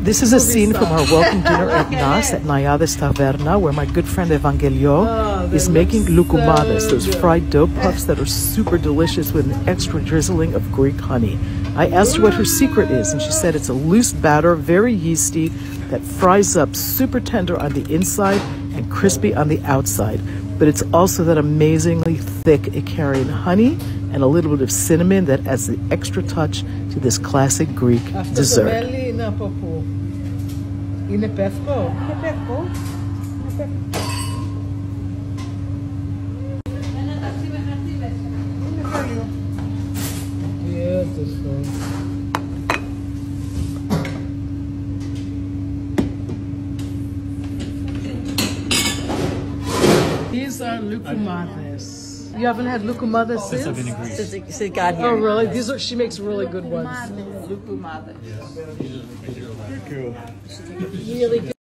This is a scene from our welcome dinner at Nas at Naiades Taverna, where my good friend Evangelia is making Loukoumades, those fried dough puffs that are super delicious with an extra drizzling of Greek honey. I asked her what her secret is, and she said it's a loose batter, very yeasty, that fries up super tender on the inside and crispy on the outside. But it's also that amazingly thick Ikarian honey and a little bit of cinnamon that adds the extra touch to this classic Greek dessert. These are Loukoumades. You haven't had Loukoumades since it got here. Oh, really? These are. She makes really good ones. Loukoumades. Really good.